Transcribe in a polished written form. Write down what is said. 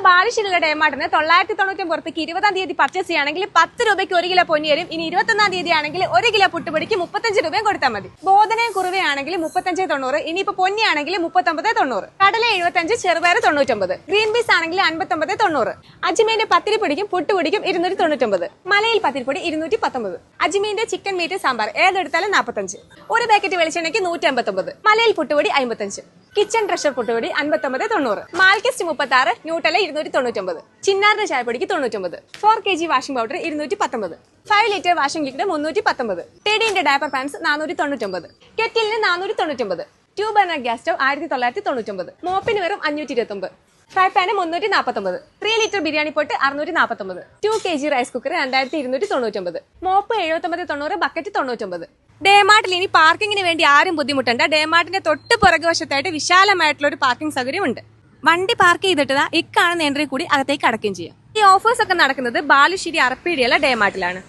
ബാലുശ്ശേരിയിലെ ഡേമാർട്ടിന് 999 20-ാം തീയതി പർച്ചേസ് ചെയ്യുകയാണെങ്കിൽ 10 രൂപയ്ക്ക് 1 കിലോ പൊന്നി വരും. ഇനി 21-ാം തീയതി ആണെങ്കിൽ 1 കിലോ പുട്ടുപൊടിക്ക് 35 രൂപയും കൊടുത്താൽ മതി. ബോധനയും കുറുവയാണെങ്കിൽ 35.90. ഇനിയിപ്പോ പൊന്നിയാണെങ്കിൽ 39.90. കടല 75, ചെറുപയർ 99, ഗ്രീൻ പീസ് ആണെങ്കിൽ 59.90. അജ്മീന്റെ പത്തിരിപ്പൊടിക്കും പുട്ടുപൊടിക്കും 299. മലയിൽ പത്തിരിപ്പൊടി 219. അജ്മീന്റെ ചിക്കൻ മീറ്റ് സാമ്പാർ ഏതെടുത്താലും 45. ഒരു പാക്കറ്റ് വെളിച്ചെണ്ണയ്ക്ക് 189. മലയിൽ പുട്ടുപൊടി 55. കിച്ചൺ ട്രഷർ പുട്ടുപൊടി 59.90. Malkist 36, Nutella 299. ചിന്നാറിന്റെ ചായപ്പൊടിക്ക് 99. 4 kg washing powder 219. 5 litre washing liquid 319. ടെഡിന്റെ ഡയപ്പർ പാൻസ് 499. കെറ്റിലിന് 499. 2 ബർണർ ഗ്യാസ് സ്റ്റവ് 1999. മോപ്പിന് വെറും 529. Fry PAN 349. 3 ലിറ്റർ ബിരിയാണി പൊട്ട് 649. 2 kg rice cooker 2299. Mop 79.90. Bucket 99. ഡേമാർട്ടിൽ ഇനി പാർക്കിങ്ങിന് വേണ്ടി ആരും ബുദ്ധിമുട്ടണ്ട. ഡേമാർട്ടിന്റെ തൊട്ട് പുറകുവശത്തായിട്ട് വിശാലമായിട്ടുള്ള ഒരു പാർക്കിംഗ് സൗകര്യമുണ്ട്. വണ്ടി പാർക്ക് ചെയ്തിട്ട് ഈ കാണുന്ന എൻട്രി കൂടി അകത്തേക്ക് അടക്കുകയും ചെയ്യാം. ഈ ഓഫേഴ്സ് ഒക്കെ നടക്കുന്നത് ബാലുശ്ശേരി അറപ്പീടിയുള്ള ഡേമാർട്ടിലാണ്.